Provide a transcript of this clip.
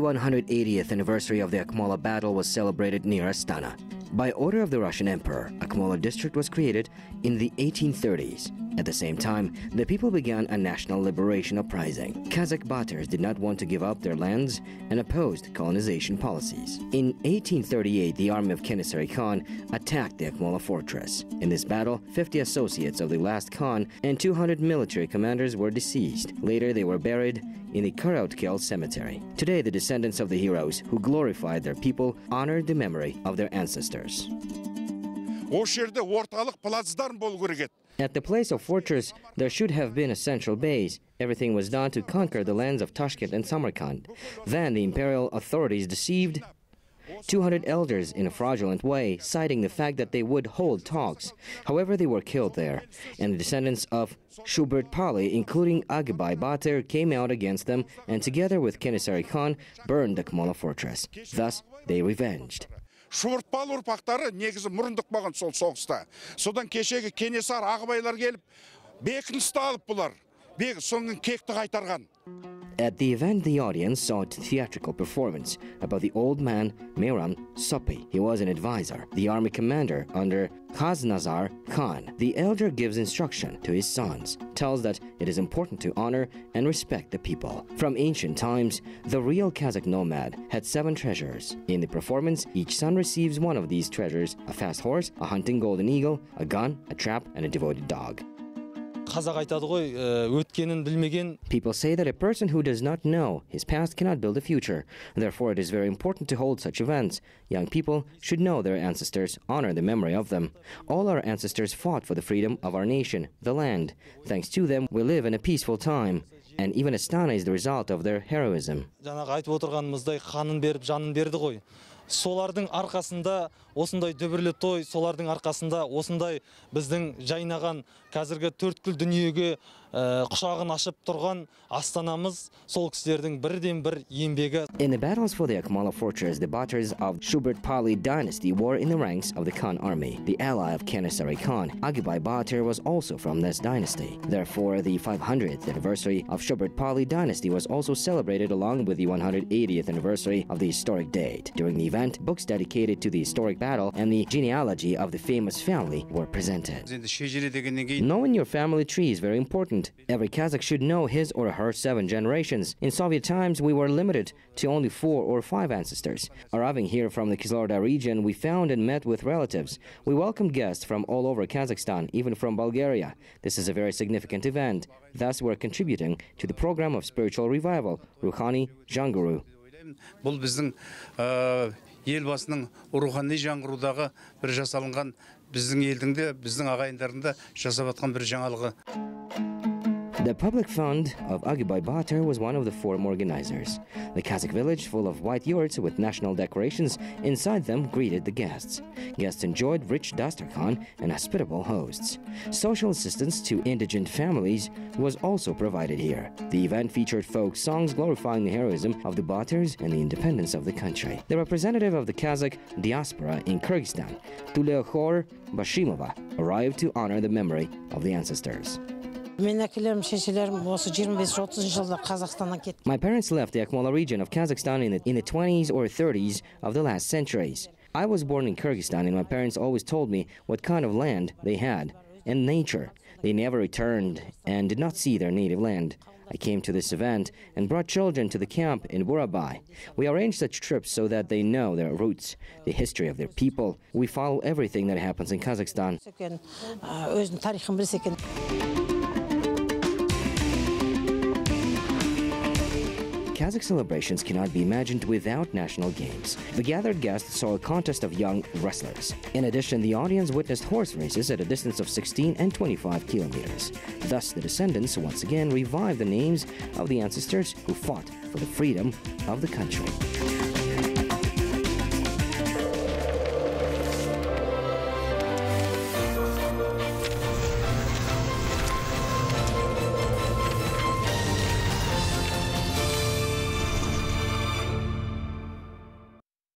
180th anniversary of the Akmola battle was celebrated near Astana. By order of the Russian Emperor, Akmola district was created in the 1830s. At the same time, the people began a national liberation uprising. Kazakh Batars did not want to give up their lands and opposed colonization policies. In 1838, the army of Kenisari Khan attacked the Akmola fortress. In this battle, 50 associates of the last Khan and 200 military commanders were deceased. Later, they were buried in the Karautkel cemetery. Today, the descendants of the heroes who glorified their people honored the memory of their ancestors. At the place of fortress, there should have been a central base. Everything was done to conquer the lands of Tashkent and Samarkand. Then the imperial authorities deceived 200 elders in a fraudulent way, citing the fact that they would hold talks. However, they were killed there, and the descendants of Shubert Pali, including Agibai Batir, came out against them and together with Kenisari Khan burned the Akmola fortress. Thus, they revenged. Шубыртпал ұрпақтары негізі мұрындық болған сол соғыста. Содан кешегі Кенесар ағыбайлар келіп, бекіністі алып бұлар. Соңын кекті қайтарған. At the event, the audience saw a theatrical performance about the old man Mehran Sopi. He was an advisor, the army commander under Khaznazar Khan. The elder gives instruction to his sons, tells that it is important to honor and respect the people. From ancient times, the real Kazakh nomad had 7 treasures. In the performance, each son receives one of these treasures: a fast horse, a hunting golden eagle, a gun, a trap, and a devoted dog. People say that a person who does not know his past cannot build a future. Therefore, it is very important to hold such events. Young people should know their ancestors, honor the memory of them. All our ancestors fought for the freedom of our nation, the land. Thanks to them, we live in a peaceful time. And even Astana is the result of their heroism. Солардың арқасында осындай дүбірлі той, солардың арқасында осындай біздің жайнаған қазіргі төрткүл дүниеге құшағын ашып тұрған Астанамыз сол кісілердің бірден бір еңбегі. In the battles for the Akmola fortress, the Batars of Shubert Pali dynasty were in the ranks of the Khan army. The ally of Kenisari Khan, Agibai Batir, was also from this dynasty. Therefore, the 500th anniversary of Shubert Pali dynasty was also celebrated along with the 180th anniversary of the historic date. During the event, books dedicated to the historic battle and the genealogy of the famous family were presented. Knowing your family tree is very important. Every Kazakh should know his or her 7 generations. In Soviet times, we were limited to only 4 or 5 ancestors. Arriving here from the Kizlyarda region, we found and met with relatives. We welcomed guests from all over Kazakhstan, even from Bulgaria. This is a very significant event. Thus, we're contributing to the program of spiritual revival, Ruhani Janguru. Бұл біздің елбасының рухани жаңғырудағы бір жасалынған біздің елдің де біздің ағайындардың да жасап жатқан бір жаңалығы. The public fund of Agibai Batir was one of the forum organizers. The Kazakh village, full of white yurts with national decorations inside them, greeted the guests. Guests enjoyed rich dasturkhan and hospitable hosts. Social assistance to indigent families was also provided here. The event featured folk songs glorifying the heroism of the Batirs and the independence of the country. The representative of the Kazakh diaspora in Kyrgyzstan, Tulekhor Bashimova, arrived to honor the memory of the ancestors. My parents left the Akmola region of Kazakhstan in the 20s or 30s of the last centuries. I was born in Kyrgyzstan, and my parents always told me what kind of land they had and nature. They never returned and did not see their native land. I came to this event and brought children to the camp in Burabai. We arranged such trips so that they know their roots, the history of their people. We follow everything that happens in Kazakhstan. Kazakh celebrations cannot be imagined without national games. The gathered guests saw a contest of young wrestlers. In addition, the audience witnessed horse races at a distance of 16 and 25 kilometers. Thus, the descendants once again revived the names of the ancestors who fought for the freedom of the country.